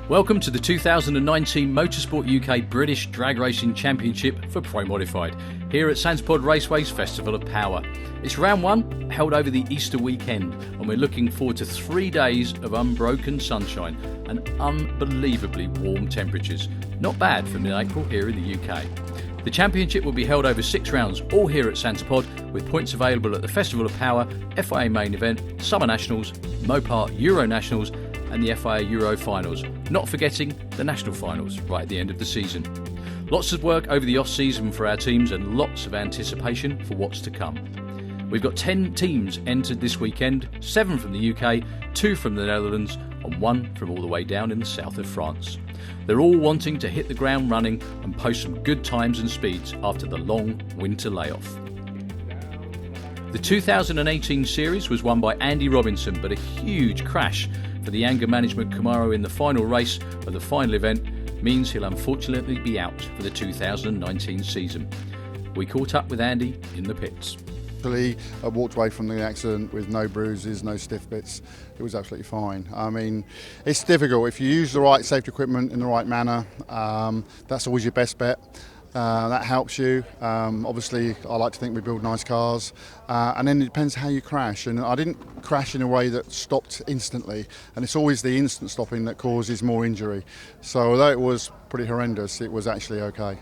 Welcome to the 2019 Motorsport UK British Drag Racing Championship for Pro Modified, here at Santipod Raceway's Festival of Power. It's round one, held over the Easter weekend, and we're looking forward to 3 days of unbroken sunshine and unbelievably warm temperatures. Not bad for mid-April here in the UK. The championship will be held over 6 rounds, all here at Santipod, with points available at the Festival of Power, FIA Main Event, Summer Nationals, Mopar Euro Nationals, and the FIA Euro Finals, not forgetting the National Finals right at the end of the season. Lots of work over the off-season for our teams and lots of anticipation for what's to come. We've got 10 teams entered this weekend, 7 from the UK, 2 from the Netherlands and 1 from all the way down in the south of France. They're all wanting to hit the ground running and post some good times and speeds after the long winter layoff. The 2018 series was won by Andy Robinson, but a huge crash for the anger management Camaro in the final race of the final event means he'll unfortunately be out for the 2019 season. We caught up with Andy in the pits. I walked away from the accident with no bruises, no stiff bits. It was absolutely fine. I mean, it's difficult. If you use the right safety equipment in the right manner, that's always your best bet. That helps you. Obviously, I like to think we build nice cars, and then it depends how you crash. And I didn't crash in a way that stopped instantly, and it's always the instant stopping that causes more injury. So although it was pretty horrendous, it was actually okay.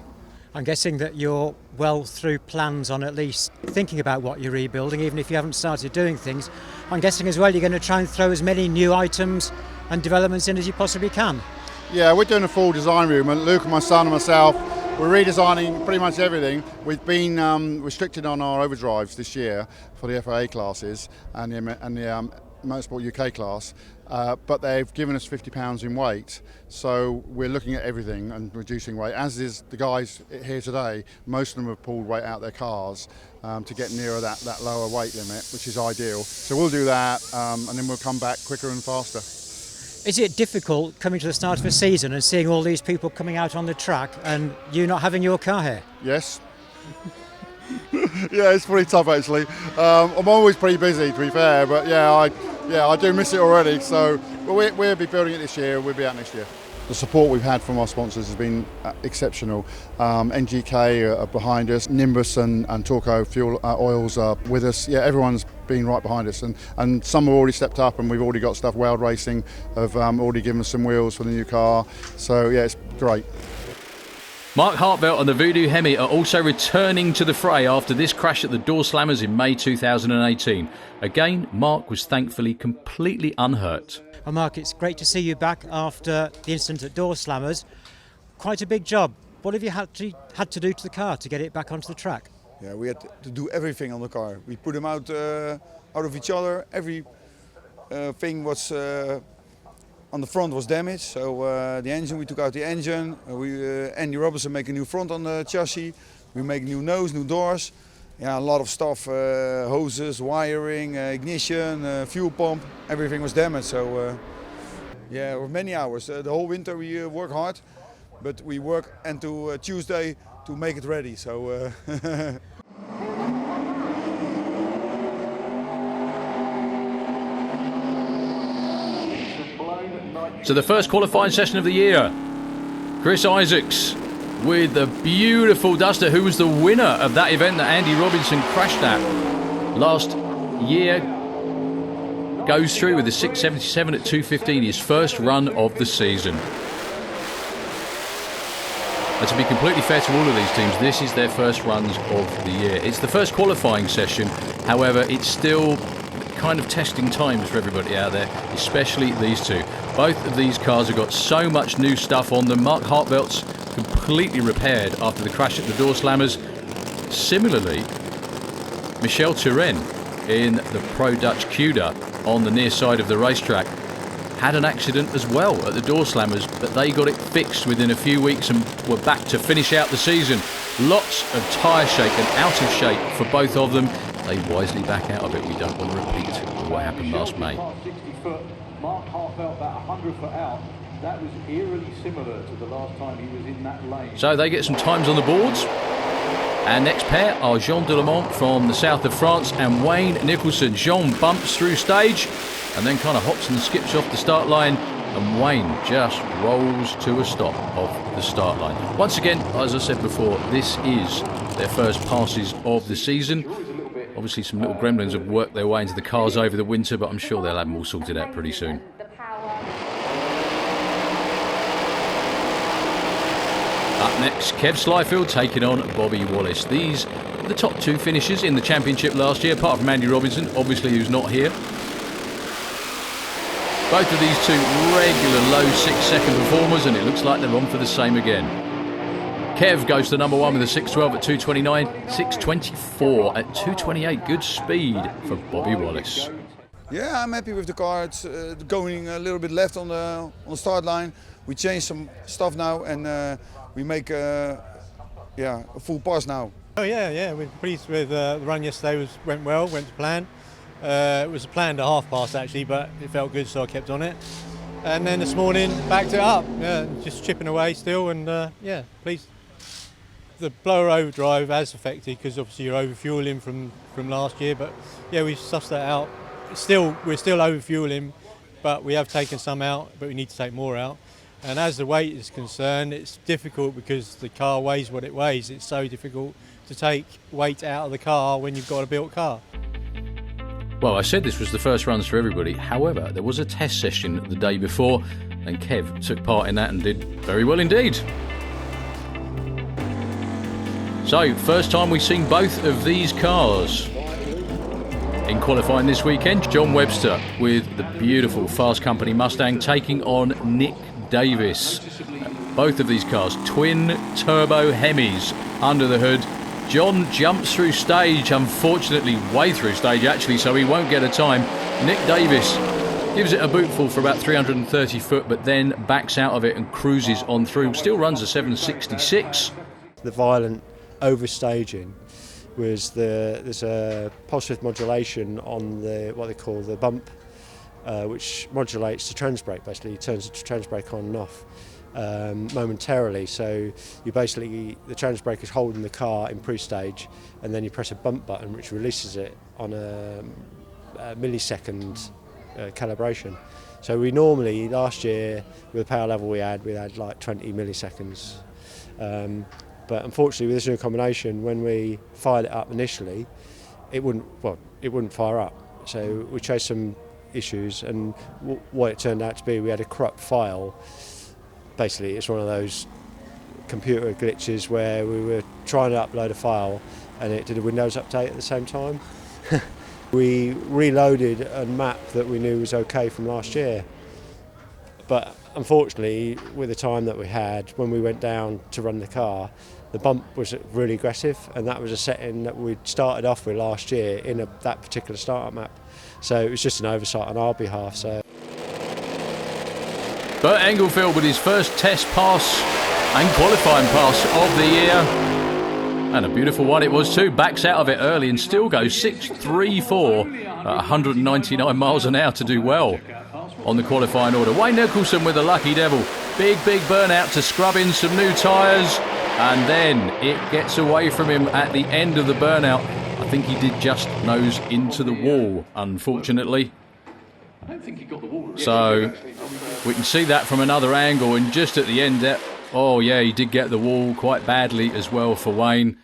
I'm guessing that you're well through plans on at least thinking about what you're rebuilding, even if you haven't started doing things. I'm guessing as well you're going to try and throw as many new items and developments in as you possibly can. Yeah, we're doing a full design room, and Luke and my son and myself, we're redesigning pretty much everything. We've been restricted on our overdrives this year for the FIA classes and the Motorsport UK class, but they've given us £50 in weight, so we're looking at everything and reducing weight, as is the guys here today. Most of them have pulled weight out of their cars to get nearer that lower weight limit, which is ideal. So we'll do that, and then we'll come back quicker and faster. Is it difficult coming to the start of a season and seeing all these people coming out on the track and you not having your car here? Yes. Yeah, it's pretty tough actually. I'm always pretty busy, to be fair, but I do miss it already. So we'll be building it this year. We'll be out next year. The support we've had from our sponsors has been exceptional. NGK are behind us, Nimbus and Torco Fuel Oils are with us. Yeah, everyone's been right behind us, and some have already stepped up, and we've already got stuff. Weld Racing have already given us some wheels for the new car. So yeah, it's great. Mark Hartvelt and the Voodoo Hemi are also returning to the fray after this crash at the Door Slammers in May 2018. Again, Mark was thankfully completely unhurt. Well, Mark, it's great to see you back after the incident at Door Slammers. Quite a big job. What have you had to do to the car to get it back onto the track? Yeah, we had to do everything on the car. We put them out of each other. Every thing was on the front was damaged. So the engine, we took out the engine. Andy Robinson make a new front on the chassis. We make new nose, new doors. Yeah, a lot of stuff, hoses, wiring, ignition, fuel pump, everything was damaged. So yeah, it was many hours. The whole winter we work hard, but we work until Tuesday to make it ready. So. So the first qualifying session of the year, Chris Isaacs with the beautiful Duster, who was the winner of that event that Andy Robinson crashed at last year, goes through with a 677 at 2:15, his first run of the season. And to be completely fair to all of these teams, this is their first runs of the year. It's the first qualifying session, however, it's still kind of testing times for everybody out there, especially these two. Both of these cars have got so much new stuff on them. Mark Hartvelt's completely repaired after the crash at the Door Slammers. Similarly, Michel Turenne in the Pro Dutch Cuda on the near side of the racetrack had an accident as well at the Door Slammers, but they got it fixed within a few weeks and were back to finish out the season. Lots of tyre shake and out of shape for both of them. They wisely back out of it. We don't want to repeat what happened last May. 60 foot, Mark Hartvelt about 100 foot out. That was eerily similar to the last time he was in that lane. So they get some times on the boards. Our next pair are Jean Delamont from the south of France and Wayne Nicholson. Jean bumps through stage and then kind of hops and skips off the start line and Wayne just rolls to a stop off the start line. Once again, as I said before, this is their first passes of the season. Obviously some little gremlins have worked their way into the cars over the winter, but I'm sure they'll have them all sorted out pretty soon. Up next, Kev Slyfield taking on Bobby Wallace. These are the top two finishers in the championship last year, apart from Andy Robinson, obviously, who's not here. Both of these two regular low 6-second performers, and it looks like they're on for the same again. Kev goes to number one with a 6.12 at 2.29, 6.24 at 2.28. Good speed for Bobby Wallace. Yeah, I'm happy with the car. It's going a little bit left on the start line. We changed some stuff now, and we make a full pass now. Oh yeah, we're pleased with the run yesterday. Went well, went to plan. It was a planned a half pass actually, but it felt good, so I kept on it. And then this morning, backed it up. Yeah, just chipping away still, and yeah, pleased. The blower overdrive has affected because obviously you're overfueling from last year, but yeah, we sussed that out. We're still overfueling, but we have taken some out, but we need to take more out. And as the weight is concerned, it's difficult because the car weighs what it weighs. It's so difficult to take weight out of the car when you've got a built car. Well, I said this was the first runs for everybody. However, there was a test session the day before, and Kev took part in that and did very well indeed. So, first time we've seen both of these cars in qualifying this weekend. Jon Webster with the beautiful Fast Company Mustang taking on Nick Davis. Both of these cars, twin turbo Hemis under the hood. Jon jumps through stage, unfortunately way through stage actually, so he won't get a time. Nick Davis gives it a bootful for about 330 foot, but then backs out of it and cruises on through. Still runs a 7.66. The violent overstaging was there's a pulse width modulation on what they call the bump, which modulates the trans brake. Basically, it turns the trans brake on and off momentarily. So the trans brake is holding the car in pre-stage, and then you press a bump button which releases it on a millisecond calibration. So we normally, last year with the power level we had like 20 milliseconds. But unfortunately, with this new combination, when we fired it up initially, it wouldn't fire up. So we chased some issues, and what it turned out to be, we had a corrupt file. Basically, it's one of those computer glitches where we were trying to upload a file, and it did a Windows update at the same time. We reloaded a map that we knew was okay from last year, but unfortunately, with the time that we had, when we went down to run the car, the bump was really aggressive, and that was a setting that we'd started off with last year in that particular startup map. So it was just an oversight on our behalf. So. Bert Englefield with his first test pass and qualifying pass of the year. And a beautiful one it was too. Backs out of it early and still goes 6.34 at 199 miles an hour to do well on the qualifying order. Wayne Nicholson with a lucky devil. Big burnout to scrub in some new tyres, and then it gets away from him at the end of the burnout. I think he did just nose into the wall, unfortunately. I don't think he got the wall. So we can see that from another angle, and just at the end there, oh yeah, he did get the wall quite badly as well for Wayne.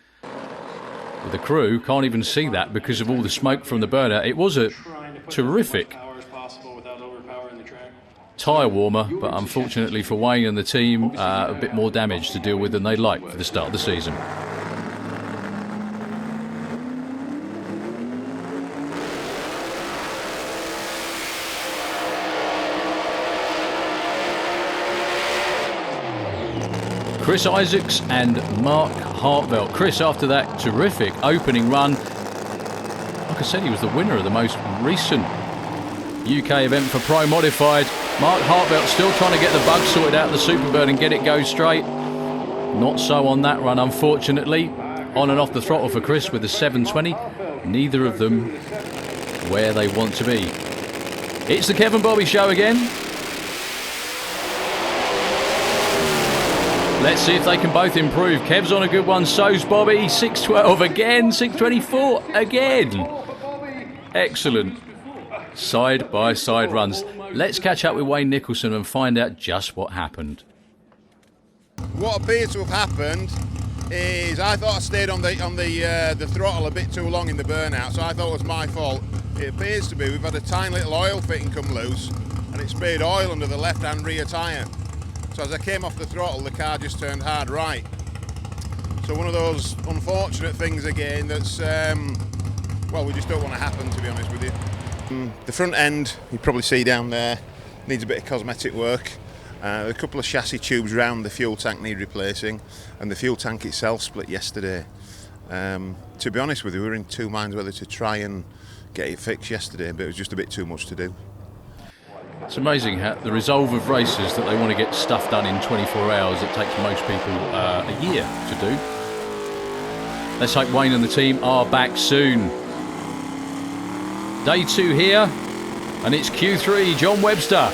The crew can't even see that because of all the smoke from the burnout. It was a terrific tyre warmer, but unfortunately for Wayne and the team, a bit more damage to deal with than they'd like for the start of the season. Chris Isaacs and Mark Hartveld. Chris, after that terrific opening run, like I said, he was the winner of the most recent UK event for Pro Modified. Mark Hartveld still trying to get the bug sorted out of the Superbird and get it go straight. Not so on that run, unfortunately. On and off the throttle for Chris with the 720. Neither of them where they want to be. It's the Kev and Bobby show again. Let's see if they can both improve. Kev's on a good one, so's Bobby. 6.12 again, 6.24 again. Excellent. Side by side runs. let's catch up with Wayne Nicholson and find out just what happened. What appears to have happened is I thought I stayed on the throttle a bit too long in the burnout, so I thought it was my fault. It appears to be we've had a tiny little oil fitting come loose, and it sprayed oil under the left-hand rear tyre. So as I came off the throttle, the car just turned hard right. So one of those unfortunate things again that's, well, we just don't want to happen, to be honest with you. The front end, you probably see down there, needs a bit of cosmetic work. A couple of chassis tubes round the fuel tank need replacing, and the fuel tank itself split yesterday. To be honest with you, we were in two minds whether to try and get it fixed yesterday, but it was just a bit too much to do. It's amazing how the resolve of racers that they want to get stuff done in 24 hours, it takes most people a year to do. Let's hope Wayne and the team are back soon. Day 2 here, and it's Q3, Jon Webster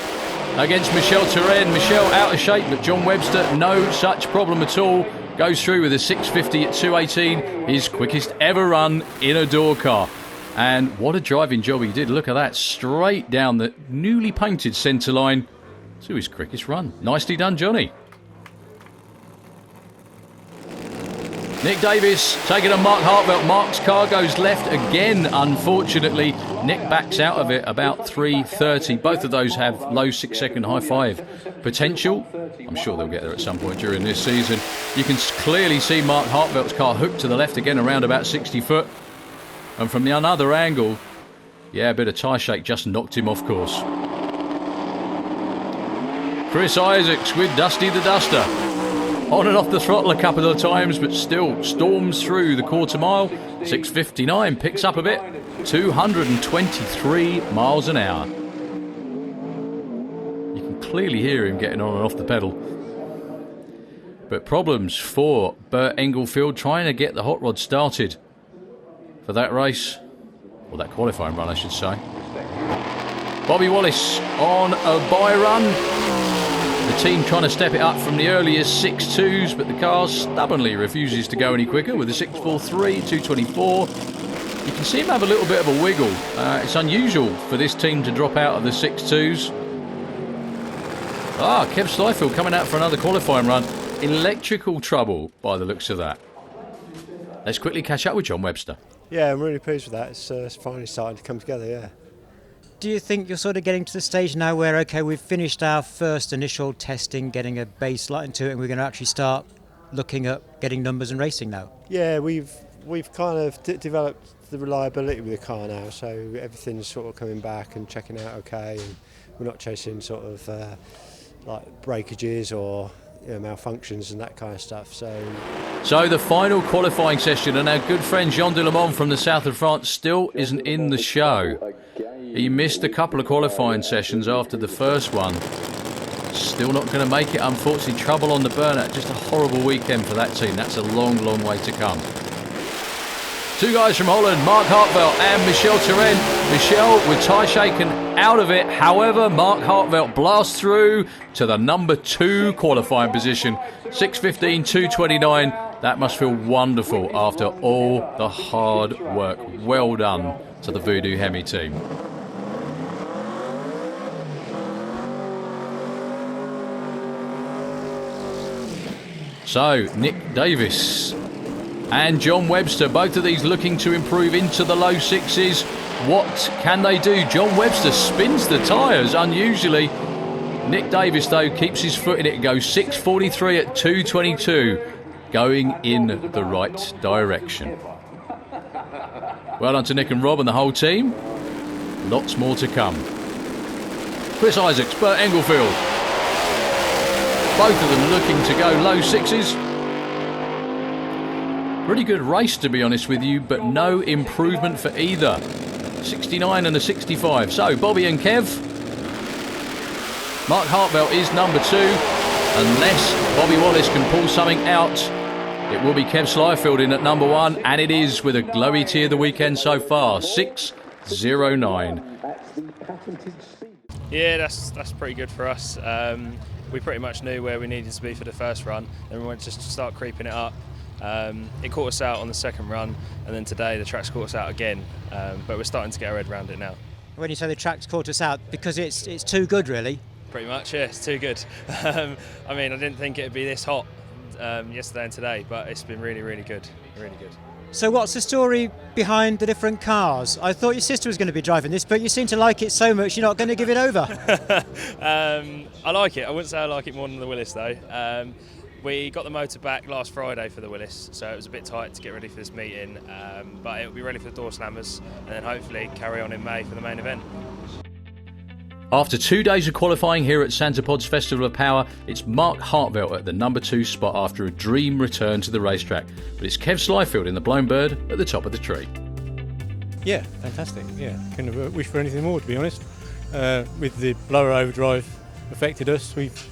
against Michel Turenne. Michel out of shape, but Jon Webster, no such problem at all. Goes through with a 650 at 218, his quickest ever run in a door car. And what a driving job he did. Look at that, straight down the newly painted centre line to his quickest run. Nicely done, Johnny. Nick Davis taking a Mark Hartwell. Mark's car goes left again, unfortunately. Nick backs out of it about 3:30. Both of those have low 6-second high five potential. I'm sure they'll get there at some point during this season. You can clearly see Mark Hartwell's car hooked to the left again around about 60 foot. And from the another angle, yeah, a bit of tyre shake just knocked him off course. Chris Isaacs with Dusty the Duster. On and off the throttle a couple of times, but still storms through the quarter mile. 6:59, picks up a bit. 223 miles an hour. You can clearly hear him getting on and off the pedal. But problems for Bert Englefield trying to get the hot rod started for that race, or that qualifying run I should say. Bobby Wallace on a bye run. The team trying to step it up from the earlier 6.2s, but the car stubbornly refuses to go any quicker with a 6.43, 2.24. You can see him have a little bit of a wiggle. It's unusual for this team to drop out of the 6.2s. Kev Schleifield coming out for another qualifying run. Electrical trouble by the looks of that. Let's quickly catch up with Jon Webster. Yeah, I'm really pleased with that. It's finally starting to come together, yeah. Do you think you're sort of getting to the stage now where, okay, we've finished our first initial testing, getting a baseline to it, and we're going to actually start looking at getting numbers and racing now? Yeah, we've kind of developed the reliability with the car now, so everything's sort of coming back and checking out okay, and we're not chasing sort of like breakages or malfunctions and that kind of stuff. So the final qualifying session, and our good friend Jean Delemont from the south of France still isn't in the show. He missed a couple of qualifying sessions after the first one. Still not going to make it, unfortunately. Trouble on the burnout. Just a horrible weekend for that team. That's a long, long way to come. Two guys from Holland, Mark Hartwell and Michel Turenne. Michel with tyre shaken out of it. However, Mark Hartwell blasts through to the number 2 qualifying position. 6:15, 2:29. That must feel wonderful after all the hard work. Well done to the Voodoo Hemi team. So, Nick Davis and Jon Webster, both of these looking to improve into the low 6s. What can they do? Jon Webster spins the tyres unusually. Nick Davis, though, keeps his foot in it and goes 6:43 at 2:22, going in the right direction. Well done to Nick and Rob and the whole team. Lots more to come. Chris Isaacs, Bert Englefield. Both of them looking to go low 6s. Pretty good race, to be honest with you, but no improvement for either. 69 and a 65. So, Bobby and Kev. Mark Hartwell is number 2. Unless Bobby Wallace can pull something out, it will be Kev Schleifield in at number 1, and it is with a glowy tee of the weekend so far. 6:09. Yeah, that's pretty good for us. We pretty much knew where we needed to be for the first run, then we went to start creeping it up. It caught us out on the second run, and then today the track's caught us out again, but we're starting to get our head around it now. When you say the track's caught us out, because it's too good, really. Pretty much, yeah, it's too good. I mean, I didn't think it'd be this hot yesterday and today, but it's been really, really good, really good. So what's the story behind the different cars? I thought your sister was going to be driving this, but you seem to like it so much you're not going to give it over. I like it. I wouldn't say I like it more than the Willis though. We got the motor back last Friday for the Willis, so it was a bit tight to get ready for this meeting, but it'll be ready for the door slammers and then hopefully carry on in May for the main event. After 2 days of qualifying here at Santa Pod's Festival of Power, it's Mark Hartvelt at the number 2 spot after a dream return to the racetrack. But it's Kev Slyfield in the Blown Bird at the top of the tree. Yeah, fantastic. Yeah, couldn't have wished for anything more, to be honest. With the blower overdrive affected us, we've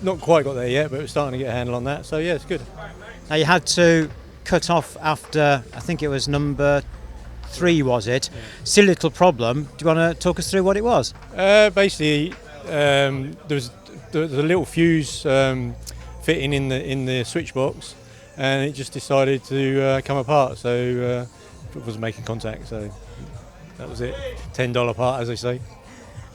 not quite got there yet, but we're starting to get a handle on that. So yeah, it's good. Now you had to cut off after, I think it was number 3, was it? Yeah. Still a little problem. Do you want to talk us through what it was? Basically, there was a little fuse fitting in the switch box, and it just decided to come apart. So it wasn't making contact. So that was it. $10 part, as they say.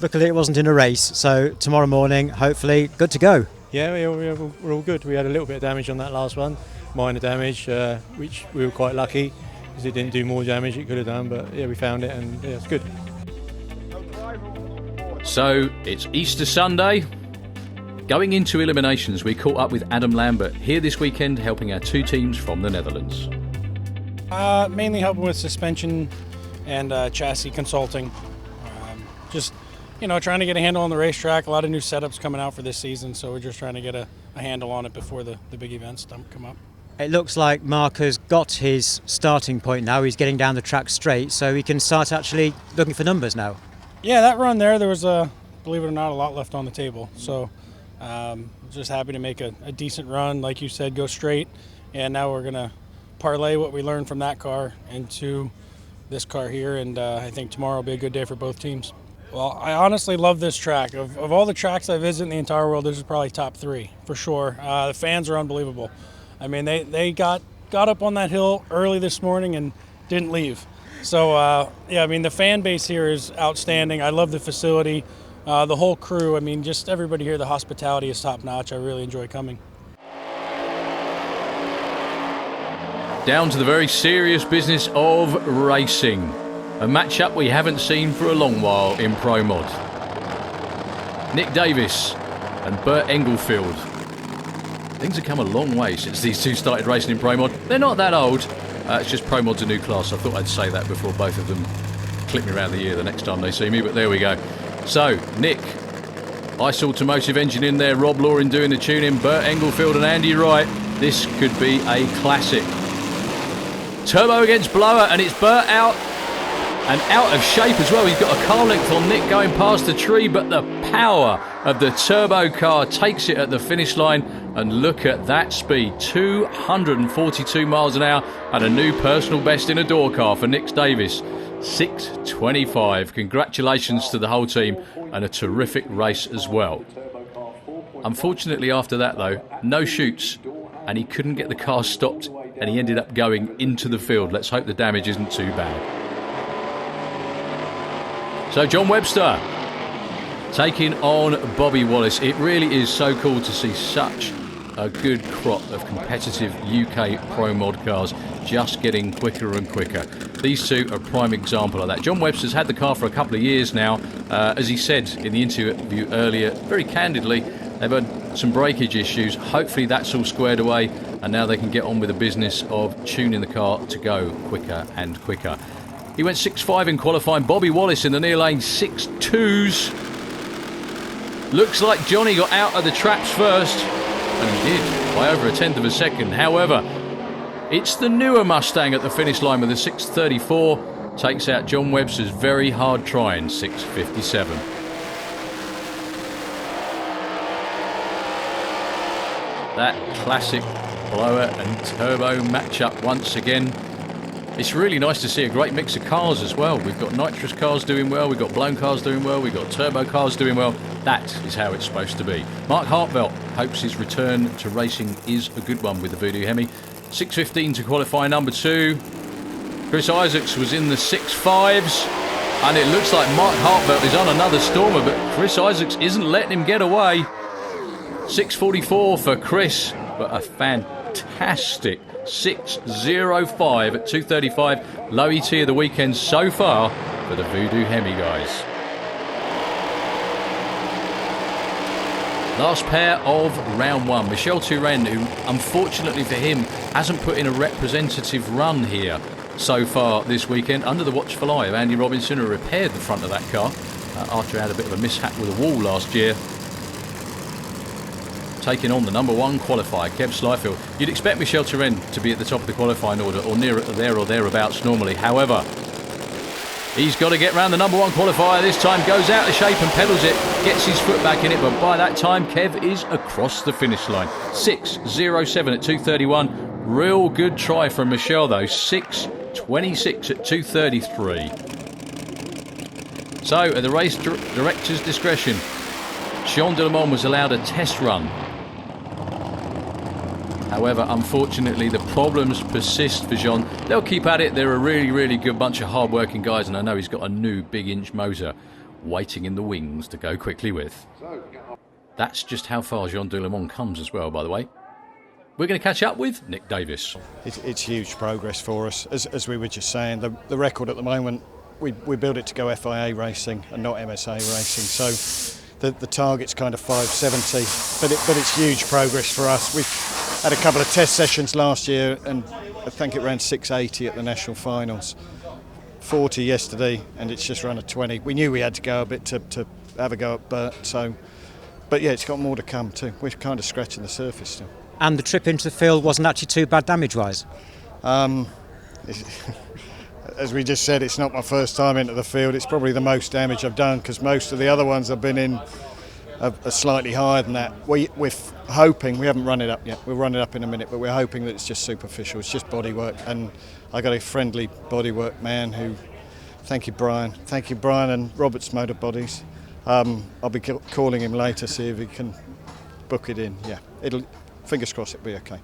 Luckily, it wasn't in a race. So tomorrow morning, hopefully, good to go. Yeah, we're all good. We had a little bit of damage on that last one, minor damage, which we were quite lucky. Because it didn't do more damage it could have done, but yeah, we found it and yeah, it's good. So it's Easter Sunday. Going into eliminations, we caught up with Adam Lambert here this weekend, helping our 2 teams from the Netherlands. Mainly helping with suspension and chassis consulting. Just, trying to get a handle on the racetrack. A lot of new setups coming out for this season, so we're just trying to get a handle on it before the big events come up. It looks like Mark has got his starting point now. He's getting down the track straight, so he can start actually looking for numbers now. Yeah, that run there was, believe it or not, a lot left on the table. So just happy to make a decent run, like you said, go straight. And now we're going to parlay what we learned from that car into this car here, and I think tomorrow will be a good day for both teams. Well, I honestly love this track. Of all the tracks I visit in the entire world, this is probably top 3, for sure. The fans are unbelievable. I mean, they got up on that hill early this morning and didn't leave. So, yeah, I mean, the fan base here is outstanding. I love the facility, the whole crew. I mean, just everybody here, the hospitality is top-notch. I really enjoy coming. Down to the very serious business of racing. A match-up we haven't seen for a long while in Pro Mod. Nick Davis and Bert Englefield. Things have come a long way since these 2 started racing in Pro Mod. They're not that old. It's just Pro Mod's a new class. I thought I'd say that before both of them clip me around the ear the next time they see me, but there we go. So, Nick, Ice Automotive engine in there, Rob Loring doing the tuning, Bert Englefield and Andy Wright. This could be a classic. Turbo against blower, and it's Bert out. And out of shape as well. He's got a car length on Nick going past the tree, but the power of the turbo car takes it at the finish line. And look at that speed, 242 miles an hour, and a new personal best in a door car for Nick Davis, 6:25. Congratulations to the whole team, and a terrific race as well. Unfortunately after that though, no shoots, and he couldn't get the car stopped, and he ended up going into the field. Let's hope the damage isn't too bad. So Jon Webster taking on Bobby Wallace. It really is so cool to see such a good crop of competitive UK Pro Mod cars just getting quicker and quicker. These 2 are a prime example of that. Jon Webster's had the car for a couple of years now. As he said in the interview earlier, very candidly, they've had some breakage issues. Hopefully that's all squared away, and now they can get on with the business of tuning the car to go quicker and quicker. He went 6.5 in qualifying. Bobby Wallace in the near lane, 6.2s. Looks like Johnny got out of the traps first, and he did by over 1/10 of a second. However, it's the newer Mustang at the finish line with a 6.34. Takes out Jon Webster's very hard trying 6.57. That classic blower and turbo matchup once again. It's really nice to see a great mix of cars as well. We've got nitrous cars doing well, we've got blown cars doing well, we've got turbo cars doing well. That is how it's supposed to be. Mark Hartvelt hopes his return to racing is a good one with the Voodoo Hemi. 6.15 to qualify number 2. Chris Isaacs was in the 6.5s. And it looks like Mark Hartveld is on another stormer, but Chris Isaacs isn't letting him get away. 6:44 for Chris, but a fantastic 6:05 at 2:35. Low ET of the weekend so far for the Voodoo Hemi guys. Last pair of round one. Michel Turenne, who unfortunately for him hasn't put in a representative run here so far this weekend, under the watchful eye of Andy Robinson, who repaired the front of that car after he had a bit of a mishap with a wall last year. Taking on the number one qualifier, Kev Slyfield. You'd expect Michel Turenne to be at the top of the qualifying order, or near there or thereabouts normally. However, he's got to get round the number one qualifier this time, goes out of shape and pedals it, gets his foot back in it, but by that time Kev is across the finish line. 6:07 at 2:31. Real good try from Michel though. 6:26 at 2:33. So at the race director's discretion, Jean Delemont was allowed a test run. However, unfortunately, the problems persist for Jean. They'll keep at it. They're a really, really good bunch of hard-working guys, and I know he's got a new big-inch motor waiting in the wings to go quickly with. That's just how far Jean Delemont comes as well, by the way. We're going to catch up with Nick Davis. It's huge progress for us. As we were just saying, the record at the moment, we built it to go FIA racing and not MSA racing. So the target's kind of 570, but it's huge progress for us. We've had a couple of test sessions last year, and I think it ran 680 at the national finals, 40 yesterday, and it's just run a 20. We knew we had to go a bit to have a go at Bert, but yeah, it's got more to come too. We're kind of scratching the surface still. And the trip into the field wasn't actually too bad damage-wise? As we just said, it's not my first time into the field. It's probably the most damage I've done, because most of the other ones I've been in are slightly higher than that. We're hoping, we haven't run it up yet, we'll run it up in a minute, but we're hoping that it's just superficial, it's just bodywork. And I got a friendly bodywork man who, thank you Brian and Robert's Motor Bodies. I'll be calling him later, see if he can book it in. Yeah, fingers crossed it'll be okay.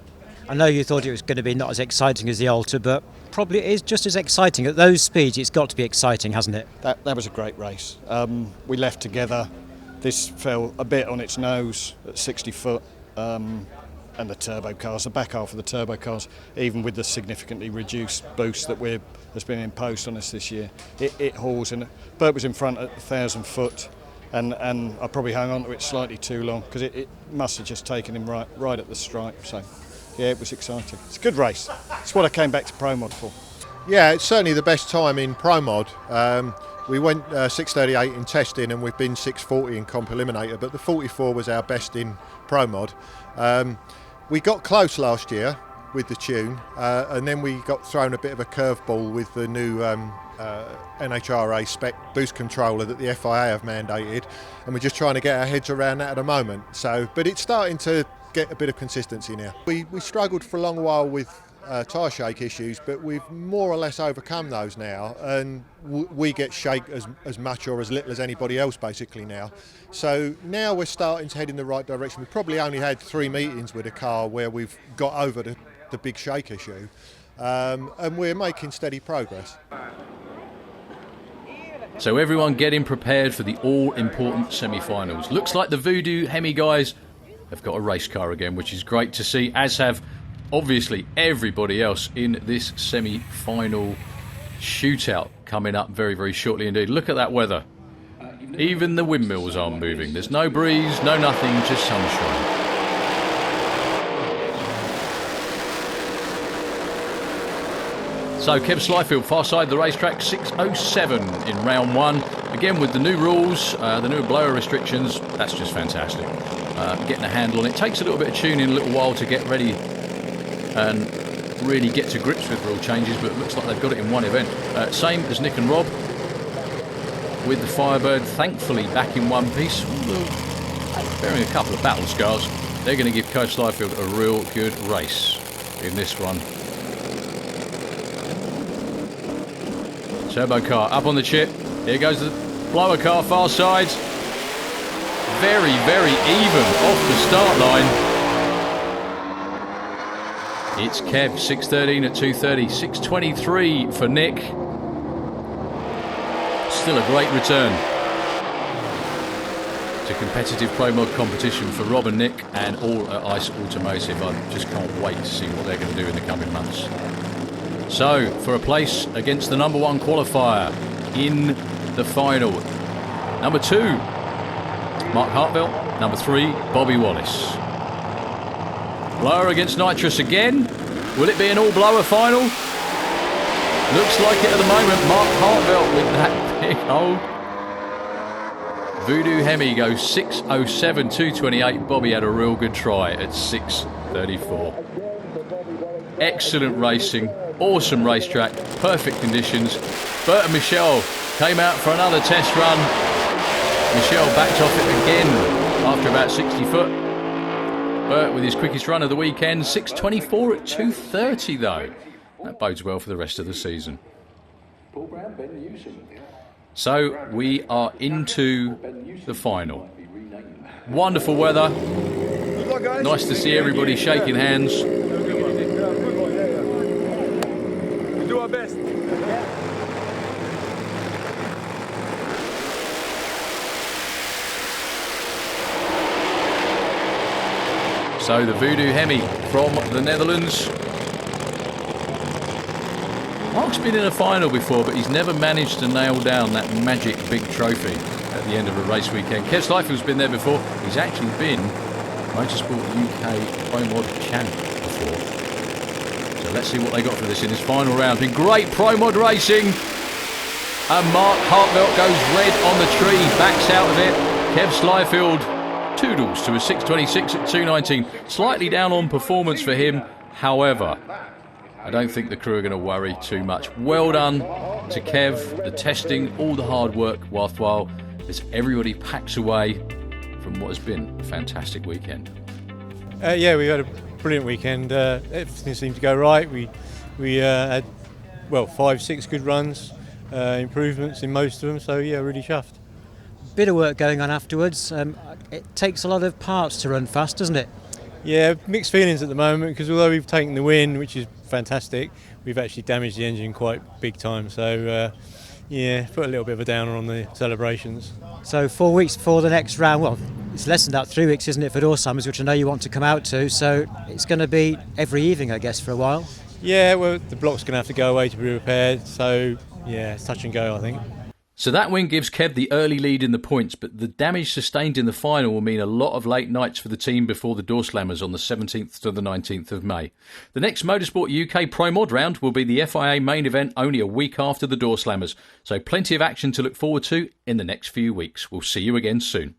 I know you thought it was going to be not as exciting as the Alta, but probably it is just as exciting. At those speeds, it's got to be exciting, hasn't it? That was a great race. We left together. This fell a bit on its nose at 60 foot, and the turbo cars, the back half of the turbo cars, even with the significantly reduced boost that has been imposed on us this year, it hauls. And Bert was in front at 1,000 foot, and I probably hung on to it slightly too long, because it must have just taken him right at the stripe. So yeah, it was exciting. It's a good race. It's what I came back to Pro Mod for. Yeah, it's certainly the best time in Pro Mod. We went 6:38 in testing, and we've been 6:40 in Comp Eliminator, but the 44 was our best in Pro Mod. We got close last year with the tune, and then we got thrown a bit of a curveball with the new NHRA spec boost controller that the FIA have mandated, and we're just trying to get our heads around that at the moment. But it's starting to get a bit of consistency now. We struggled for a long while with tyre shake issues, but we've more or less overcome those now, and we get shake as much or as little as anybody else basically now. So now we're starting to head in the right direction. We've probably only had 3 meetings with a car where we've got over the big shake issue, and we're making steady progress. So everyone getting prepared for the all-important semi-finals. Looks like the Voodoo Hemi guys have got a race car again, which is great to see, as have obviously everybody else in this semi-final shootout coming up very, very shortly indeed. Look at that weather. Even the windmills aren't moving. There's no breeze, no nothing, just sunshine. So Kev Slyfield, far side of the racetrack, 6:07 in round one. Again with the new rules, the new blower restrictions, that's just fantastic. Getting a handle on it. Takes a little bit of tuning, a little while to get ready and really get to grips with rule changes, but it looks like they've got it in one event. Same as Nick and Rob with the Firebird, thankfully back in one piece. Bearing a couple of battle scars, they're going to give Coach Slyfield a real good race in this one. Turbo car up on the chip. Here goes the blower car far side. Very, very even off the start line. It's Kev, 6:13 at 2:30, 6:23 for Nick. Still a great return to competitive Pro Mod competition for Rob and Nick and all at Ice Automotive. I just can't wait to see what they're going to do in the coming months. So, for a place against the number 1 qualifier in the final. Number 2, Mark Hartvelt. Number 3, Bobby Wallace. Blower against Nitrous again. Will it be an all-blower final? Looks like it at the moment. Mark Hartvelt with that big hole. Voodoo Hemi goes 6:07, 2:28. Bobby had a real good try at 6:34. Excellent racing, awesome racetrack, perfect conditions. Bert and Michelle came out for another test run. Michelle backed off it again after about 60 foot. Bert with his quickest run of the weekend, 6:24 at 2:30 though. That bodes well for the rest of the season. So we are into the final. Wonderful weather. Nice to see everybody shaking hands. We do our best. So the Voodoo Hemi from the Netherlands. Mark's been in a final before, but he's never managed to nail down that magic big trophy at the end of a race weekend. Kev Slifield's been there before. He's actually been Motorsport UK Pro Mod champ before. So let's see what they got for this in his final round. Been great Pro Mod racing. And Mark Hartvelt goes red on the tree, backs out of it. Kev Slifield toodles to a 6:26 at 2:19. Slightly down on performance for him. However, I don't think the crew are going to worry too much. Well done to Kev. The testing, all the hard work worthwhile as everybody packs away from what has been a fantastic weekend. Yeah, we had a brilliant weekend. Everything seemed to go right. We had 5-6 good runs, improvements in most of them. So yeah, really chuffed. Bit of work going on afterwards. It takes a lot of parts to run fast, doesn't it? Yeah, mixed feelings at the moment because although we've taken the win, which is fantastic, we've actually damaged the engine quite big time. So yeah, put a little bit of a downer on the celebrations. So 4 weeks before the next round, well, it's less than that, 3 weeks, isn't it, for Door Summers, which I know you want to come out to. So it's going to be every evening, I guess, for a while. Yeah, well, the block's going to have to go away to be repaired. So yeah, it's touch and go, I think. So that win gives Kev the early lead in the points, but the damage sustained in the final will mean a lot of late nights for the team before the Door Slammers on the 17th to the 19th of May. The next Motorsport UK Pro Mod round will be the FIA main event only a week after the Door Slammers, so plenty of action to look forward to in the next few weeks. We'll see you again soon.